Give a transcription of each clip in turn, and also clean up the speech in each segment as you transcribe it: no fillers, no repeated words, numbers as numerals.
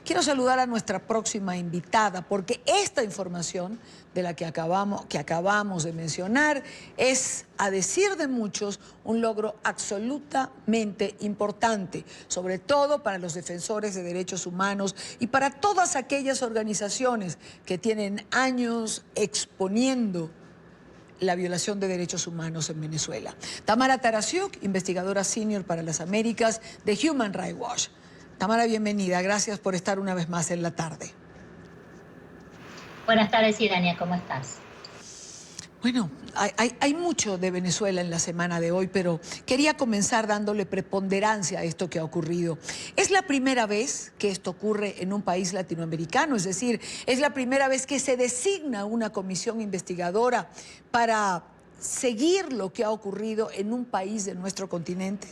quiero saludar a nuestra próxima invitada, porque esta información de la que acabamos de mencionar es, a decir de muchos, un logro absolutamente importante, sobre todo para los defensores de derechos humanos y para todas aquellas organizaciones que tienen años exponiendo la violación de derechos humanos en Venezuela. Tamara Tarasiuk, investigadora senior para las Américas de Human Rights Watch. Tamara, bienvenida. Gracias por estar una vez más en la tarde. Buenas tardes, Irania. ¿Cómo estás? Bueno, hay mucho de Venezuela en la semana de hoy, pero quería comenzar dándole preponderancia a esto que ha ocurrido. ¿Es la primera vez que esto ocurre en un país latinoamericano? Es decir, ¿es la primera vez que se designa una comisión investigadora para seguir lo que ha ocurrido en un país de nuestro continente?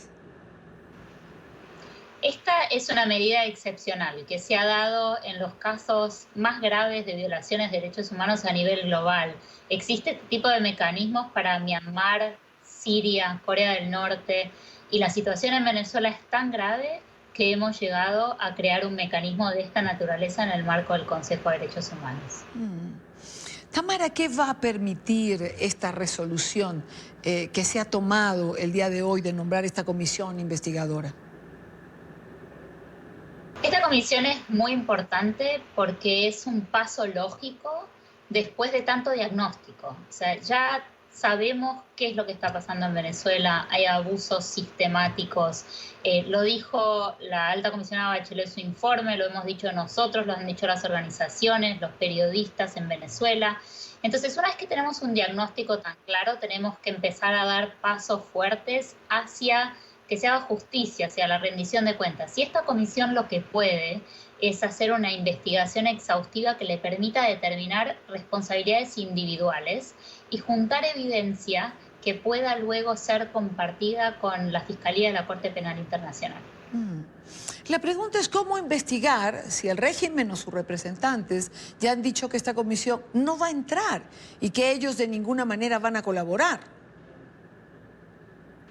Esta es una medida excepcional que se ha dado en los casos más graves de violaciones de derechos humanos a nivel global. Existe este tipo de mecanismos para Myanmar, Siria, Corea del Norte, y la situación en Venezuela es tan grave que hemos llegado a crear un mecanismo de esta naturaleza en el marco del Consejo de Derechos Humanos. Tamara, ¿qué va a permitir esta resolución que se ha tomado el día de hoy de nombrar esta comisión investigadora? Esta comisión es muy importante porque es un paso lógico después de tanto diagnóstico. O sea, ya sabemos qué es lo que está pasando en Venezuela, hay abusos sistemáticos. Lo dijo la alta comisionada Bachelet en su informe, lo hemos dicho nosotros, lo han dicho las organizaciones, los periodistas en Venezuela. Entonces, una vez que tenemos un diagnóstico tan claro, tenemos que empezar a dar pasos fuertes hacia que se haga justicia, hacia la rendición de cuentas. Si esta comisión lo que puede es hacer una investigación exhaustiva que le permita determinar responsabilidades individuales y juntar evidencia que pueda luego ser compartida con la Fiscalía de la Corte Penal Internacional. La pregunta es cómo investigar si el régimen o sus representantes ya han dicho que esta comisión no va a entrar y que ellos de ninguna manera van a colaborar.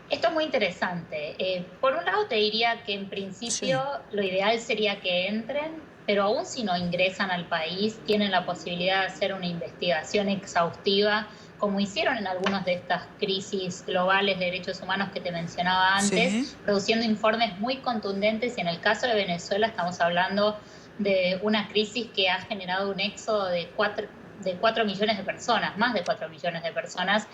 Esto es muy interesante. Por un lado te diría que en principio lo ideal sería que entren, pero aún si no ingresan al país, tienen la posibilidad de hacer una investigación exhaustiva, como hicieron en algunas de estas crisis globales de derechos humanos que te mencionaba antes, produciendo informes muy contundentes. Y en el caso de Venezuela estamos hablando de una crisis que ha generado un éxodo de 4 millones de personas, más de 4 millones de personas,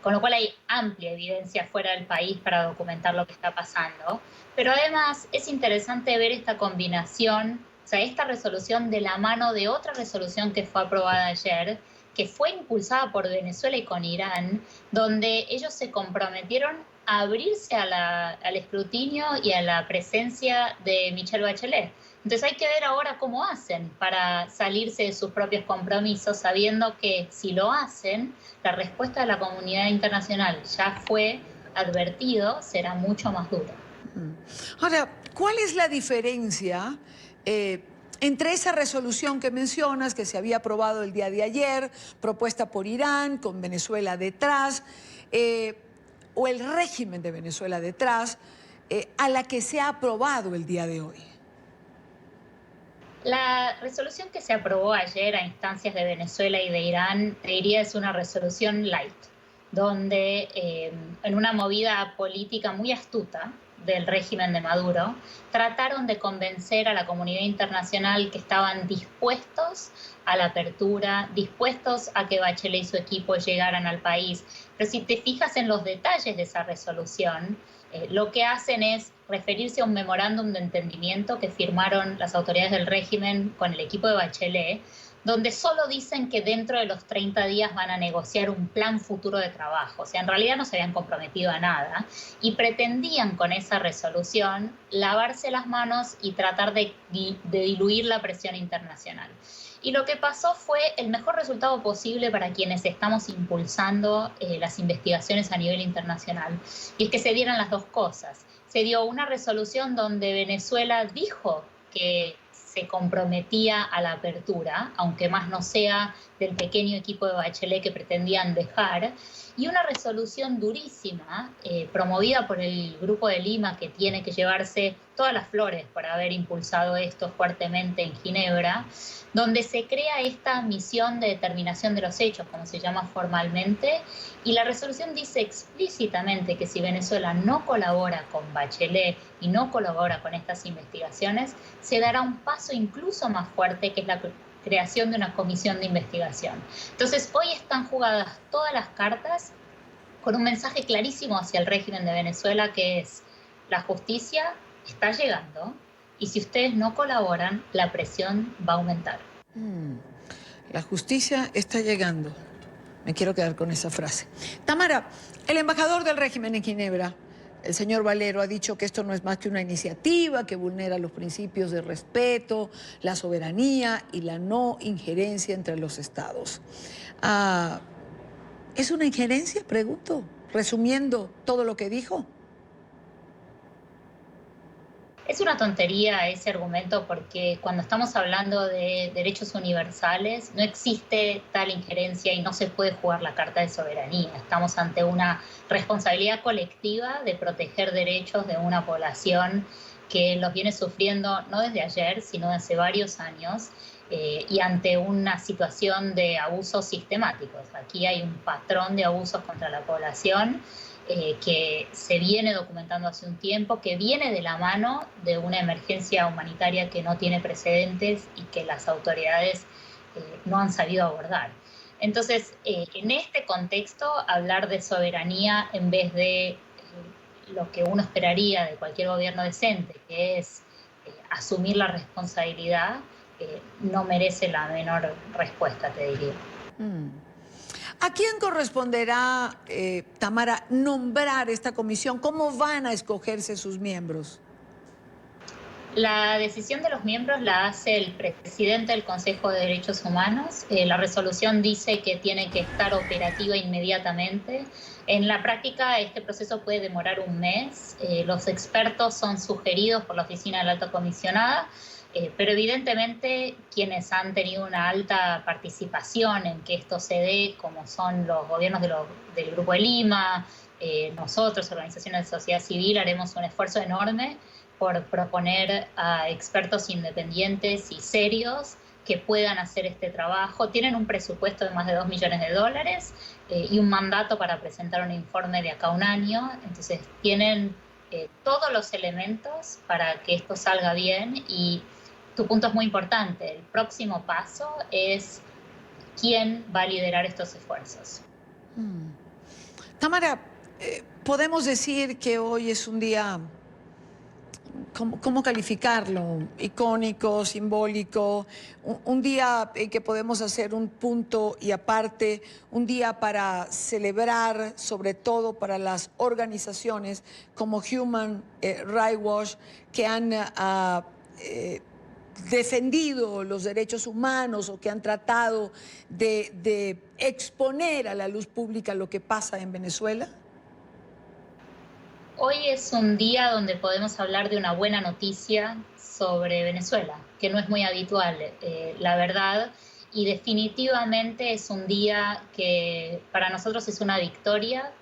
con lo cual hay amplia evidencia fuera del país para documentar lo que está pasando. Pero además es interesante ver esta combinación, o sea, esta resolución de la mano de otra resolución que fue aprobada ayer, que fue impulsada por Venezuela y con Irán, donde ellos se comprometieron a abrirse al escrutinio y a la presencia de Michelle Bachelet. Entonces hay que ver ahora cómo hacen para salirse de sus propios compromisos, sabiendo que si lo hacen, la respuesta de la comunidad internacional ya fue advertido, será mucho más dura. Ahora, ¿cuál es la diferencia entre esa resolución que mencionas, que se había aprobado el día de ayer, propuesta por Irán, con Venezuela detrás, o el régimen de Venezuela detrás, a la que se ha aprobado el día de hoy? La resolución que se aprobó ayer a instancias de Venezuela y de Irán, te diría, es una resolución light, donde en una movida política muy astuta del régimen de Maduro, trataron de convencer a la comunidad internacional que estaban dispuestos a la apertura, dispuestos a que Bachelet y su equipo llegaran al país. Pero si te fijas en los detalles de esa resolución, lo que hacen es referirse a un memorándum de entendimiento que firmaron las autoridades del régimen con el equipo de Bachelet, donde solo dicen que dentro de los 30 días van a negociar un plan futuro de trabajo. O sea, en realidad no se habían comprometido a nada y pretendían con esa resolución lavarse las manos y tratar de diluir la presión internacional. Y lo que pasó fue el mejor resultado posible para quienes estamos impulsando las investigaciones a nivel internacional. Y es que se dieran las dos cosas. Se dio una resolución donde Venezuela dijo que se comprometía a la apertura, aunque más no sea del pequeño equipo de Bachelet que pretendían dejar, y una resolución durísima promovida por el Grupo de Lima, que tiene que llevarse todas las flores por haber impulsado esto fuertemente en Ginebra, donde se crea esta misión de determinación de los hechos, como se llama formalmente, y la resolución dice explícitamente que si Venezuela no colabora con Bachelet y no colabora con estas investigaciones, se dará un paso incluso más fuerte, que es la creación de una comisión de investigación. Entonces, hoy están jugadas todas las cartas con un mensaje clarísimo hacia el régimen de Venezuela, que es: la justicia está llegando y si ustedes no colaboran, la presión va a aumentar. La justicia está llegando. Me quiero quedar con esa frase. Tamara, el embajador del régimen en Ginebra, el señor Valero, ha dicho que esto no es más que una iniciativa que vulnera los principios de respeto, la soberanía y la no injerencia entre los estados. ¿Es una injerencia? Pregunto, resumiendo todo lo que dijo. Es una tontería ese argumento, porque cuando estamos hablando de derechos universales no existe tal injerencia y no se puede jugar la carta de soberanía. Estamos ante una responsabilidad colectiva de proteger derechos de una población que los viene sufriendo no desde ayer, sino desde hace varios años, y ante una situación de abusos sistemáticos. Aquí hay un patrón de abusos contra la población que se viene documentando hace un tiempo, que viene de la mano de una emergencia humanitaria que no tiene precedentes y que las autoridades no han sabido abordar. Entonces, en este contexto, hablar de soberanía en vez de lo que uno esperaría de cualquier gobierno decente, que es asumir la responsabilidad, no merece la menor respuesta, te diría. ¿A quién corresponderá, Tamara, nombrar esta comisión? ¿Cómo van a escogerse sus miembros? La decisión de los miembros la hace el presidente del Consejo de Derechos Humanos. La resolución dice que tiene que estar operativa inmediatamente. En la práctica, este proceso puede demorar un mes. Los expertos son sugeridos por la Oficina de la Alta Comisionada, pero evidentemente quienes han tenido una alta participación en que esto se dé, como son los gobiernos del Grupo de Lima, nosotros, organizaciones de sociedad civil, haremos un esfuerzo enorme por proponer a expertos independientes y serios que puedan hacer este trabajo. Tienen un presupuesto de más de $2 millones y un mandato para presentar un informe de acá a un año. Entonces tienen todos los elementos para que esto salga bien, y tu punto es muy importante. El próximo paso es quién va a liderar estos esfuerzos. Tamara, podemos decir que hoy es un día, ¿cómo calificarlo? Icónico, simbólico, un día en que podemos hacer un punto y aparte, un día para celebrar, sobre todo para las organizaciones como Human Rights Watch, que han defendido los derechos humanos o que han tratado de exponer a la luz pública lo que pasa en Venezuela? Hoy es un día donde podemos hablar de una buena noticia sobre Venezuela, que no es muy habitual, la verdad, y definitivamente es un día que para nosotros es una victoria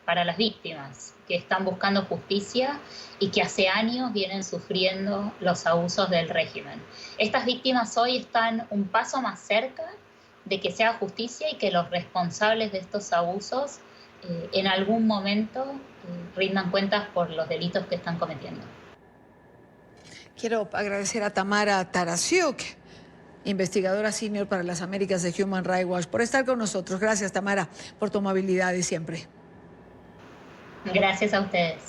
para las víctimas, que están buscando justicia y que hace años vienen sufriendo los abusos del régimen. Estas víctimas hoy están un paso más cerca de que se haga justicia y que los responsables de estos abusos en algún momento rindan cuentas por los delitos que están cometiendo. Quiero agradecer a Tamara Tarasiuk, investigadora senior para las Américas de Human Rights Watch, por estar con nosotros. Gracias, Tamara, por tu amabilidad de siempre. Gracias a ustedes.